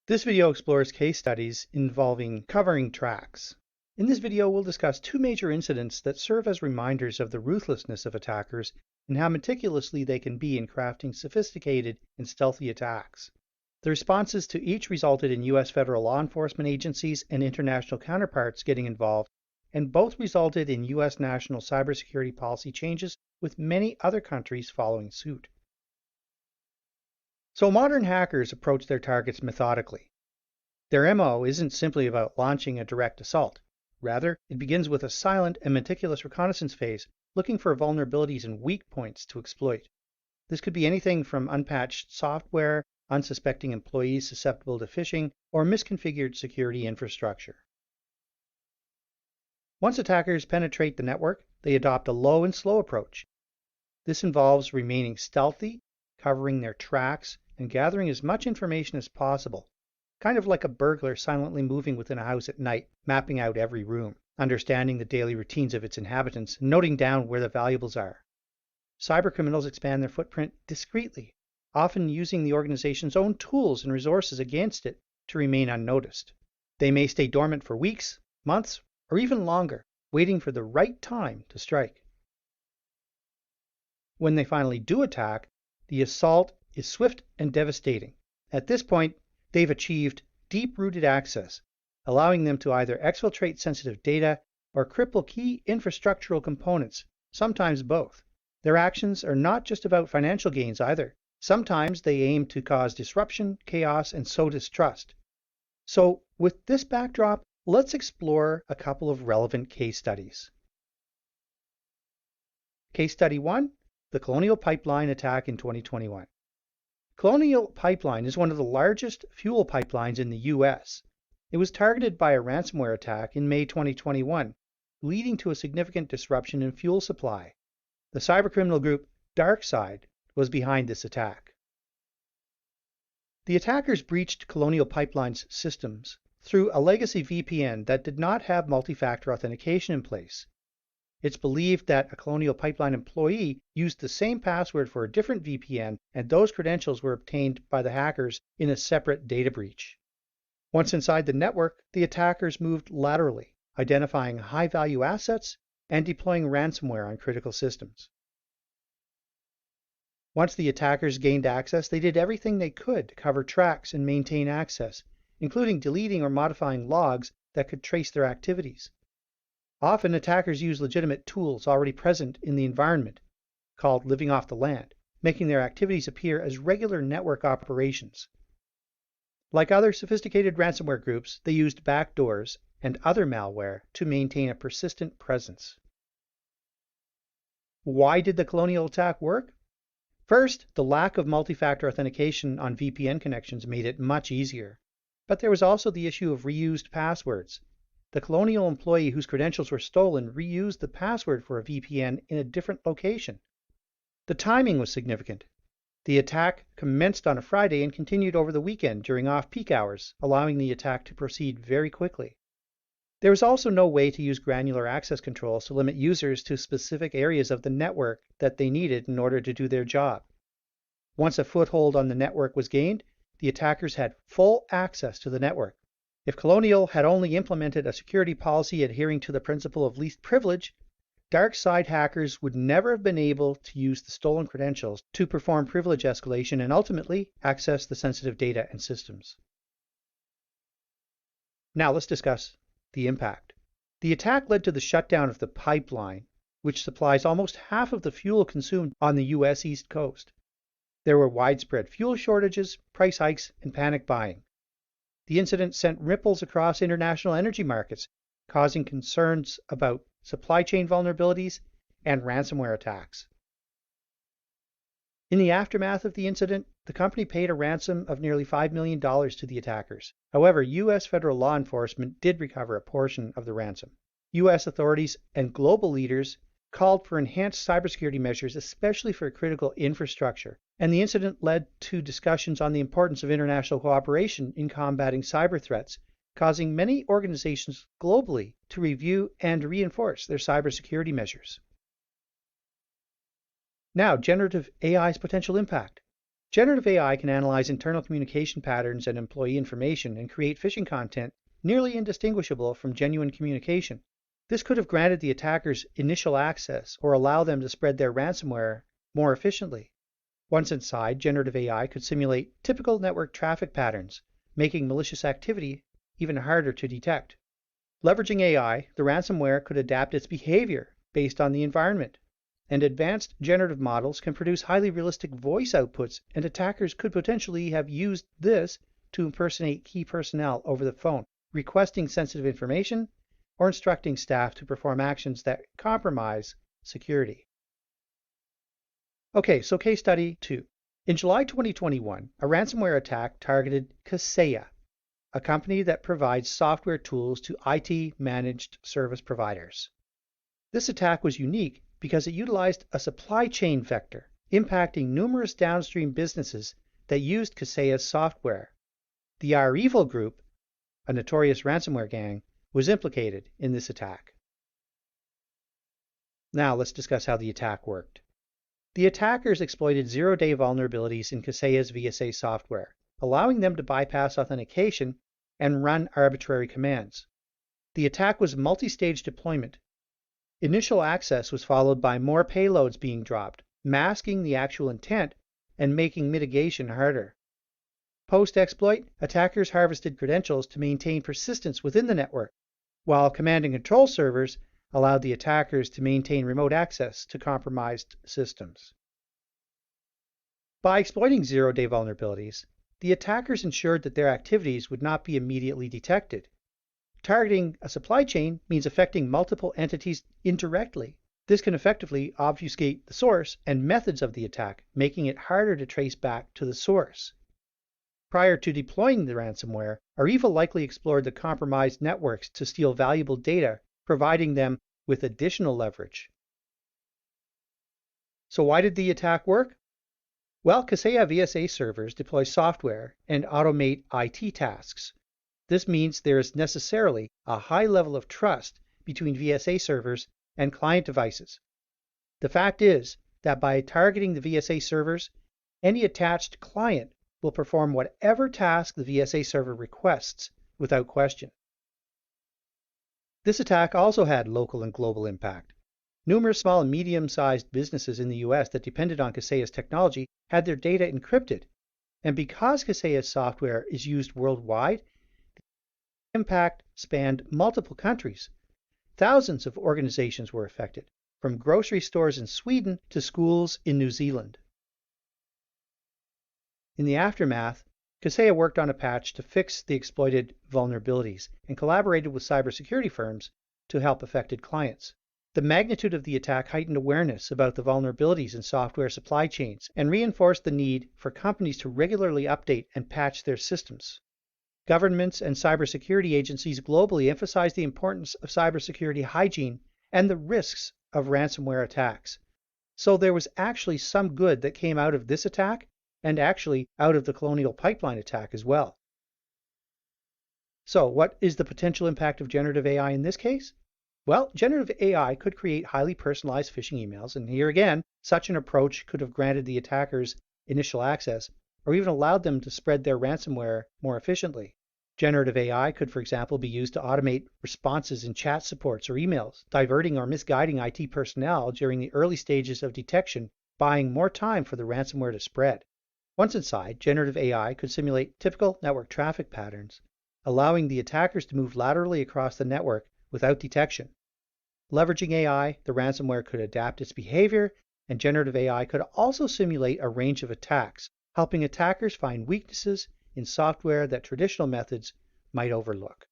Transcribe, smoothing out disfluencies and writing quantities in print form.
This video explores case studies involving covering tracks. In this video, we'll discuss two major incidents that serve as reminders of the ruthlessness of attackers and how meticulously they can be in crafting sophisticated and stealthy attacks. The responses to each resulted in U.S. federal law enforcement agencies and international counterparts getting involved, and both resulted in U.S. national cybersecurity policy changes, with many other countries following suit. So modern hackers approach their targets methodically. Their MO isn't simply about launching a direct assault. Rather, it begins with a silent and meticulous reconnaissance phase, looking for vulnerabilities and weak points to exploit. This could be anything from unpatched software, unsuspecting employees susceptible to phishing, or misconfigured security infrastructure. Once attackers penetrate the network, they adopt a low and slow approach. This involves remaining stealthy, covering their tracks, and gathering as much information as possible, kind of like a burglar silently moving within a house at night, mapping out every room, understanding the daily routines of its inhabitants, and noting down where the valuables are. Cybercriminals expand their footprint discreetly, often using the organization's own tools and resources against it to remain unnoticed. They may stay dormant for weeks, months, or even longer, waiting for the right time to strike. When they finally do attack, the assault is swift and devastating. At this point, they've achieved deep-rooted access, allowing them to either exfiltrate sensitive data or cripple key infrastructural components, sometimes both. Their actions are not just about financial gains either. Sometimes they aim to cause disruption, chaos, and sow distrust. So, with this backdrop, let's explore a couple of relevant case studies. Case Study 1, the Colonial Pipeline attack in 2021. Colonial Pipeline is one of the largest fuel pipelines in the U.S. It was targeted by a ransomware attack in May 2021, leading to a significant disruption in fuel supply. The cybercriminal group DarkSide was behind this attack. The attackers breached Colonial Pipeline's systems through a legacy VPN that did not have multi-factor authentication in place. It's believed that a Colonial Pipeline employee used the same password for a different VPN, and those credentials were obtained by the hackers in a separate data breach. Once inside the network, the attackers moved laterally, identifying high-value assets and deploying ransomware on critical systems. Once the attackers gained access, they did everything they could to cover tracks and maintain access, including deleting or modifying logs that could trace their activities. Often, attackers use legitimate tools already present in the environment, called living off the land, making their activities appear as regular network operations. Like other sophisticated ransomware groups, they used backdoors and other malware to maintain a persistent presence. Why did the Colonial attack work? First, the lack of multi-factor authentication on VPN connections made it much easier. But there was also the issue of reused passwords. The Colonial employee whose credentials were stolen reused the password for a VPN in a different location. The timing was significant. The attack commenced on a Friday and continued over the weekend during off-peak hours, allowing the attack to proceed very quickly. There was also no way to use granular access controls to limit users to specific areas of the network that they needed in order to do their job. Once a foothold on the network was gained, the attackers had full access to the network. If Colonial had only implemented a security policy adhering to the principle of least privilege, DarkSide hackers would never have been able to use the stolen credentials to perform privilege escalation and ultimately access the sensitive data and systems. Now let's discuss the impact. The attack led to the shutdown of the pipeline, which supplies almost half of the fuel consumed on the U.S. East Coast. There were widespread fuel shortages, price hikes, and panic buying. The incident sent ripples across international energy markets, causing concerns about supply chain vulnerabilities and ransomware attacks. In the aftermath of the incident, the company paid a ransom of nearly $5 million to the attackers. However, U.S. federal law enforcement did recover a portion of the ransom. U.S. authorities and global leaders called for enhanced cybersecurity measures, especially for critical infrastructure, and the incident led to discussions on the importance of international cooperation in combating cyber threats, causing many organizations globally to review and reinforce their cybersecurity measures. Now, generative AI's potential impact. Generative AI can analyze internal communication patterns and employee information and create phishing content nearly indistinguishable from genuine communication. This could have granted the attackers initial access or allow them to spread their ransomware more efficiently. Once inside, generative AI could simulate typical network traffic patterns, making malicious activity even harder to detect. Leveraging AI, the ransomware could adapt its behavior based on the environment, and advanced generative models can produce highly realistic voice outputs, and attackers could potentially have used this to impersonate key personnel over the phone, requesting sensitive information or instructing staff to perform actions that compromise security. Okay, so case study 2. In July 2021, a ransomware attack targeted Kaseya, a company that provides software tools to IT managed service providers. This attack was unique because it utilized a supply chain vector, impacting numerous downstream businesses that used Kaseya's software. The REvil group, a notorious ransomware gang, was implicated in this attack. Now let's discuss how the attack worked. The attackers exploited zero-day vulnerabilities in Kaseya's VSA software, allowing them to bypass authentication and run arbitrary commands. The attack was multi-stage deployment. Initial access was followed by more payloads being dropped, masking the actual intent and making mitigation harder. Post-exploit, attackers harvested credentials to maintain persistence within the network, while command and control servers allowed the attackers to maintain remote access to compromised systems. By exploiting zero-day vulnerabilities, the attackers ensured that their activities would not be immediately detected. Targeting a supply chain means affecting multiple entities indirectly. This can effectively obfuscate the source and methods of the attack, making it harder to trace back to the source. Prior to deploying the ransomware, REvil likely explored the compromised networks to steal valuable data, providing them with additional leverage. So why did the attack work? Well, Kaseya VSA servers deploy software and automate IT tasks. This means there is necessarily a high level of trust between VSA servers and client devices. The fact is that by targeting the VSA servers, any attached client will perform whatever task the VSA server requests without question. This attack also had local and global impact. Numerous small and medium-sized businesses in the US that depended on Kaseya's technology had their data encrypted. And because Kaseya's software is used worldwide, the impact spanned multiple countries. Thousands of organizations were affected, from grocery stores in Sweden to schools in New Zealand. In the aftermath, Kaseya worked on a patch to fix the exploited vulnerabilities and collaborated with cybersecurity firms to help affected clients. The magnitude of the attack heightened awareness about the vulnerabilities in software supply chains and reinforced the need for companies to regularly update and patch their systems. Governments and cybersecurity agencies globally emphasize the importance of cybersecurity hygiene and the risks of ransomware attacks. So there was actually some good that came out of this attack, and actually out of the Colonial Pipeline attack as well. So what is the potential impact of generative AI in this case? Well, generative AI could create highly personalized phishing emails, and here again, such an approach could have granted the attackers initial access or even allowed them to spread their ransomware more efficiently. Generative AI could, for example, be used to automate responses in chat supports or emails, diverting or misguiding IT personnel during the early stages of detection, buying more time for the ransomware to spread. Once inside, generative AI could simulate typical network traffic patterns, allowing the attackers to move laterally across the network without detection. Leveraging AI, the ransomware could adapt its behavior, and generative AI could also simulate a range of attacks, helping attackers find weaknesses in software that traditional methods might overlook.